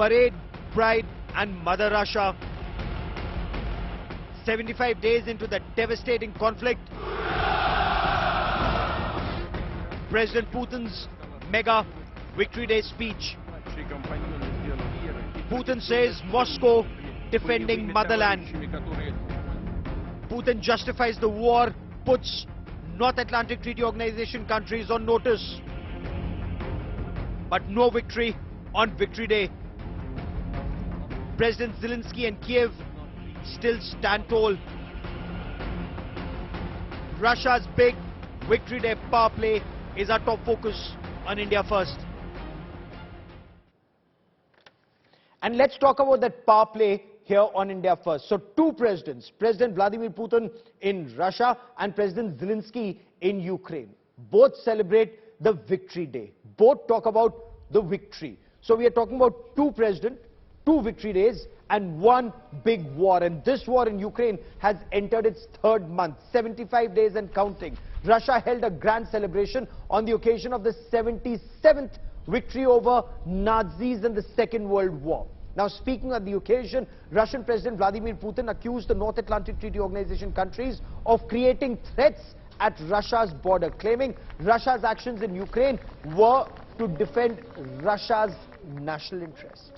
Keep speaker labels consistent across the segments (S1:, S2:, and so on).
S1: Parade, Pride and Mother Russia. 75 days into the devastating conflict, President Putin's mega Victory Day speech. Putin says Moscow defending motherland. Putin justifies the war, puts North Atlantic Treaty Organization countries on notice. But no victory on Victory Day. President Zelensky and Kiev still stand tall. Russia's big Victory Day power play is our top focus on India First. And let's talk about that power play here on India First. So two presidents, President Vladimir Putin in Russia and President Zelensky in Ukraine, both celebrate the Victory Day. Both talk about the victory. So we are talking about two presidents, two victory days and one big war. And this war in Ukraine has entered its third month, 75 days and counting. Russia held a grand celebration on the occasion of the 77th victory over Nazis in the Second World War. Now, speaking on the occasion, Russian President Vladimir Putin accused the North Atlantic Treaty Organization countries of creating threats at Russia's border, claiming Russia's actions in Ukraine were to defend Russia's national interest.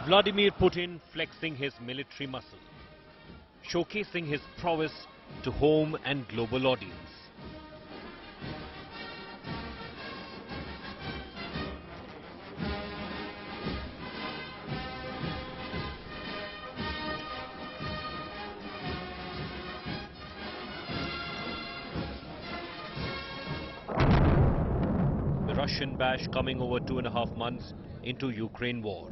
S2: Vladimir Putin flexing his military muscle, showcasing his prowess to home and global audience. The Russian bash coming over 2.5 months into Ukraine war,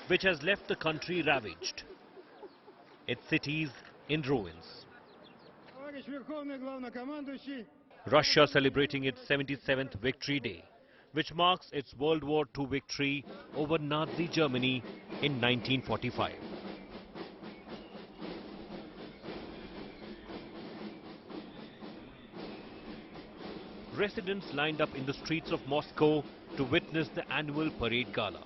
S2: which has left the country ravaged, its cities in ruins. Russia celebrating its 77th Victory Day, which marks its World War II victory over Nazi Germany in 1945. Residents lined up in the streets of Moscow to witness the annual parade gala.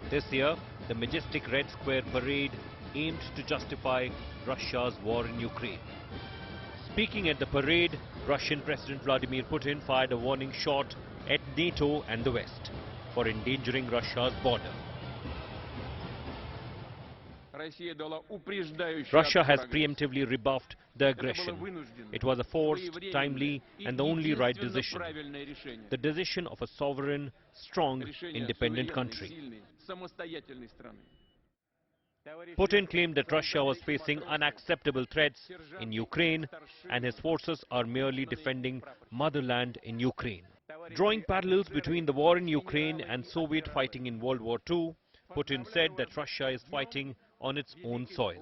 S2: This year, the majestic Red Square parade aimed to justify Russia's war in Ukraine. Speaking at the parade, Russian President Vladimir Putin fired a warning shot at NATO and the West for endangering Russia's border. Russia has preemptively rebuffed the aggression. It was a forced, timely and the only right decision. The decision of a sovereign, strong, independent country. Putin claimed that Russia was facing unacceptable threats in Ukraine and his forces are merely defending motherland in Ukraine. Drawing parallels between the war in Ukraine and Soviet fighting in World War II, Putin said that Russia is fighting on its own soil.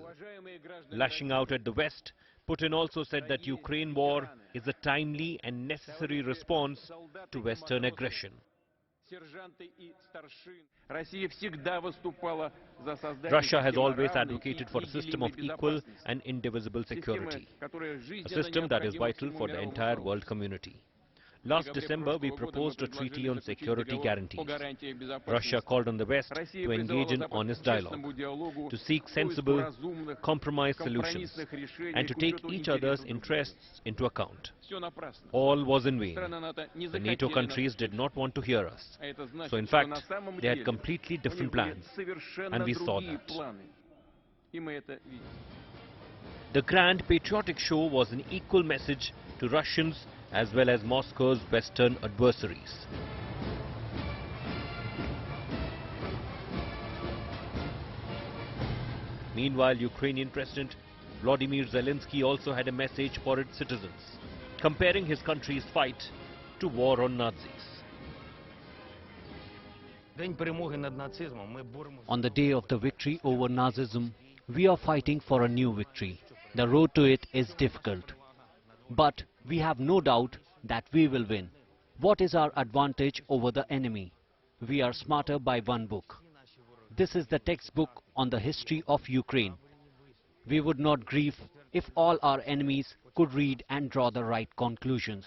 S2: Lashing out at the West, Putin also said that Ukraine war is a timely and necessary response to Western aggression. Russia has always advocated for a system of equal and indivisible security, a system that is vital for the entire world community. Last December, we proposed a treaty on security guarantees. Russia called on the West to engage in honest dialogue, to seek sensible, compromise solutions, and to take each other's interests into account. All was in vain. The NATO countries did not want to hear us. So in fact, they had completely different plans, and we saw that. The grand patriotic show was an equal message to Russians as well as Moscow's Western adversaries. Meanwhile, Ukrainian President Vladimir Zelensky also had a message for its citizens, comparing his country's fight to war on Nazis.
S3: On the day of the victory over Nazism, we are fighting for a new victory. The road to it is difficult, but we have no doubt that we will win. What is our advantage over the enemy? We are smarter by one book. This is the textbook on the history of Ukraine. We would not grieve if all our enemies could read and draw the right conclusions.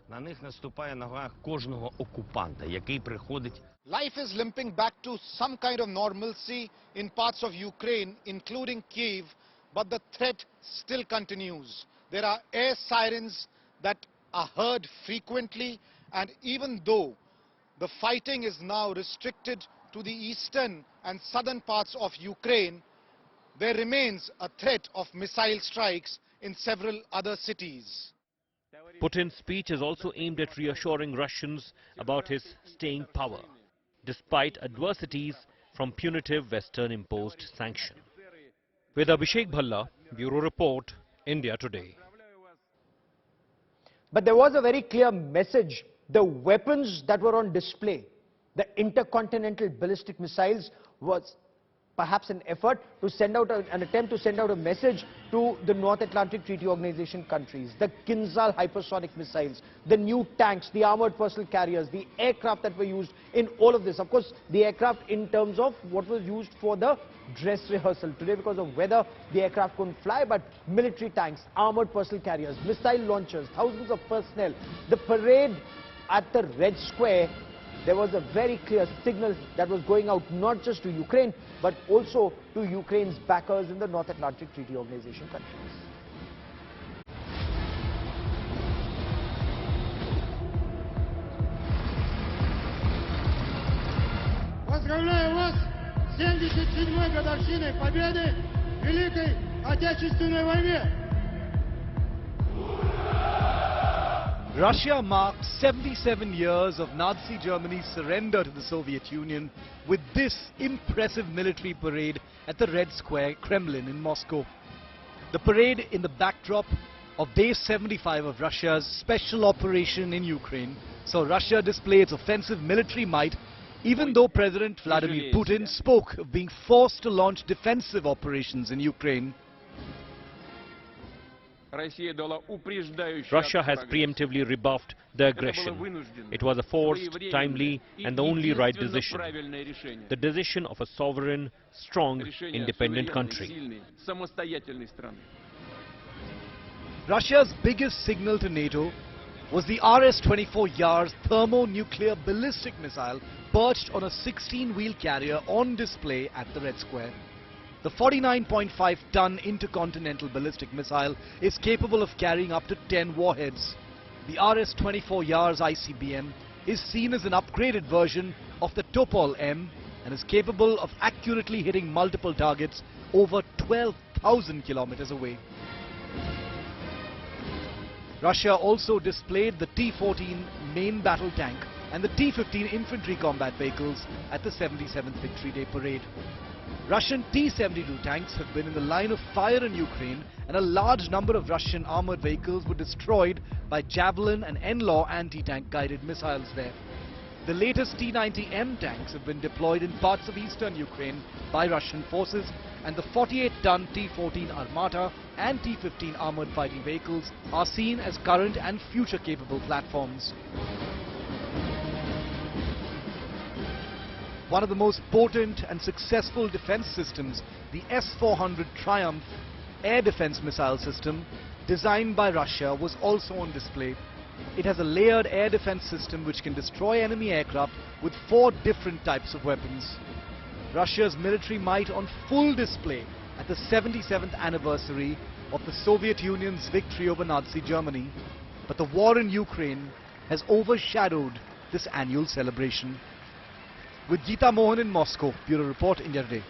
S4: На них наступає нога кожного окупанта, який приходить.
S5: Life is limping back to some kind of normalcy in parts of Ukraine, including Kyiv, but the threat still continues. There are air sirens that are heard frequently, and even though the fighting is now restricted to the eastern and southern parts of Ukraine, there remains a threat of missile strikes in several other cities.
S2: Putin's speech is also aimed at reassuring Russians about his staying power, despite adversities from punitive Western-imposed sanctions. With Abhishek Bhalla, Bureau Report, India Today.
S1: But there was a very clear message. The weapons that were on display, the intercontinental ballistic missiles, was perhaps an effort to send out an attempt to send out a message to the North Atlantic Treaty Organization countries. The Kinzhal hypersonic missiles, the new tanks, the armored personnel carriers, the aircraft that were used in all of this. Of course, the aircraft in terms of what was used for the dress rehearsal. Today, because of weather, the aircraft couldn't fly, but military tanks, armored personnel carriers, missile launchers, thousands of personnel. The parade at the Red Square, there was a very clear signal that was going out not just to Ukraine, but also to Ukraine's backers in the North Atlantic Treaty Organization countries.
S6: Поздравляю вас с 77-й годовщиной победы в Великой Отечественной войне!
S7: Russia marked 77 years of Nazi Germany's surrender to the Soviet Union with this impressive military parade at the Red Square, Kremlin in Moscow. The parade in the backdrop of Day 75 of Russia's special operation in Ukraine saw Russia display its offensive military might, even though President Vladimir Putin spoke of being forced to launch defensive operations in Ukraine.
S2: Russia has preemptively rebuffed the aggression. It was a forced, timely and the only right decision. The decision of a sovereign, strong, independent country.
S7: Russia's biggest signal to NATO was the RS-24 Yars thermonuclear ballistic missile perched on a 16-wheel carrier on display at the Red Square. The 49.5-ton intercontinental ballistic missile is capable of carrying up to 10 warheads. The RS-24 Yars ICBM is seen as an upgraded version of the Topol M and is capable of accurately hitting multiple targets over 12,000 kilometers away. Russia also displayed the T-14 main battle tank and the T-15 infantry combat vehicles at the 77th Victory Day parade. Russian T-72 tanks have been in the line of fire in Ukraine, and a large number of Russian armored vehicles were destroyed by Javelin and NLAW anti-tank guided missiles there. The latest T-90M tanks have been deployed in parts of eastern Ukraine by Russian forces, and the 48-ton T-14 Armata and T-15 armored fighting vehicles are seen as current and future capable platforms. One of the most potent and successful defense systems, the S-400 Triumph air defense missile system, designed by Russia, was also on display. It has a layered air defense system which can destroy enemy aircraft with 4 different types of weapons. Russia's military might on full display at the 77th anniversary of the Soviet Union's victory over Nazi Germany. But the war in Ukraine has overshadowed this annual celebration. With Geeta Mohan in Moscow, Bureau Report, India Today.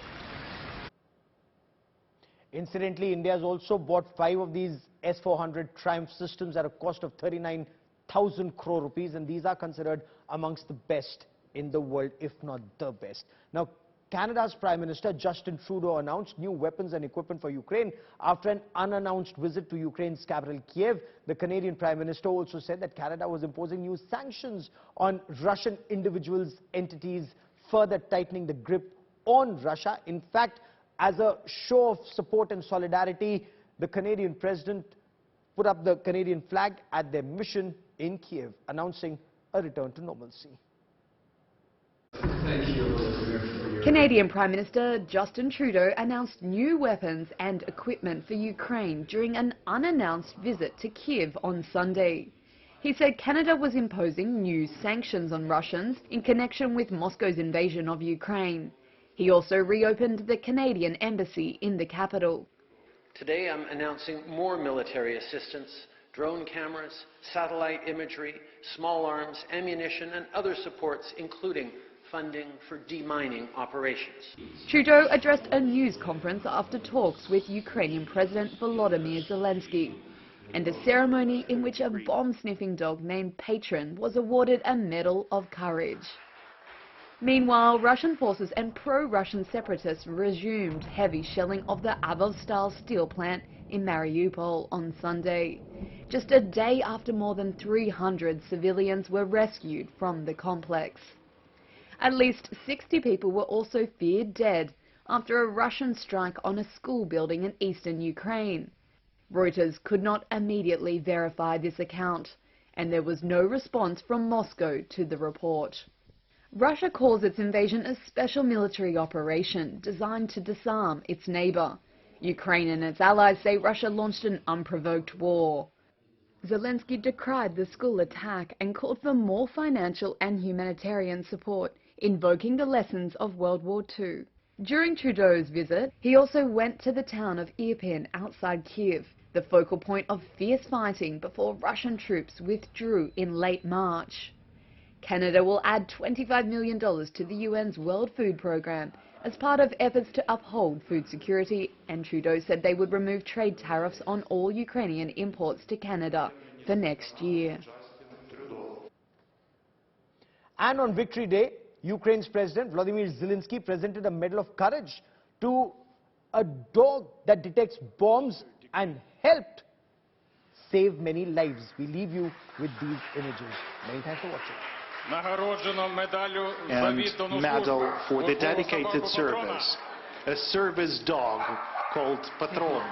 S1: Incidentally, India has also bought 5 of these S-400 Triumph systems at a cost of 39,000 crore rupees, and these are considered amongst the best in the world, if not the best. Now, Canada's Prime Minister Justin Trudeau announced new weapons and equipment for Ukraine after an unannounced visit to Ukraine's capital Kiev. The Canadian Prime Minister also said that Canada was imposing new sanctions on Russian individuals, entities, further tightening the grip on Russia. In fact, as a show of support and solidarity, the Canadian president put up the Canadian flag at their mission in Kiev, announcing a return to normalcy.
S8: Thank you, Vladimir. Canadian Prime Minister Justin Trudeau announced new weapons and equipment for Ukraine during an unannounced visit to Kyiv on Sunday. He said Canada was imposing new sanctions on Russians in connection with Moscow's invasion of Ukraine. He also reopened the Canadian embassy in the capital.
S9: Today I'm announcing more military assistance, drone cameras, satellite imagery, small arms, ammunition and other supports, including funding for demining operations.
S8: Trudeau addressed a news conference after talks with Ukrainian President Volodymyr Zelensky, and a ceremony in which a bomb-sniffing dog named Patron was awarded a Medal of Courage. Meanwhile, Russian forces and pro-Russian separatists resumed heavy shelling of the Azovstal steel plant in Mariupol on Sunday, just a day after more than 300 civilians were rescued from the complex. At least 60 people were also feared dead after a Russian strike on a school building in eastern Ukraine. Reuters could not immediately verify this account, and there was no response from Moscow to the report. Russia calls its invasion a special military operation designed to disarm its neighbour. Ukraine and its allies say Russia launched an unprovoked war. Zelensky decried the school attack and called for more financial and humanitarian support, invoking the lessons of World War II. During Trudeau's visit, he also went to the town of Irpin outside Kyiv, the focal point of fierce fighting before Russian troops withdrew in late March. Canada will add $25 million to the UN's World Food Programme as part of efforts to uphold food security, and Trudeau said they would remove trade tariffs on all Ukrainian imports to Canada for next year.
S1: And on Victory Day, Ukraine's President Vladimir Zelensky presented a Medal of Courage to a dog that detects bombs and helped save many lives. We leave you with these images. Many thanks for watching.
S10: And medal for the dedicated service, a service dog called Patron.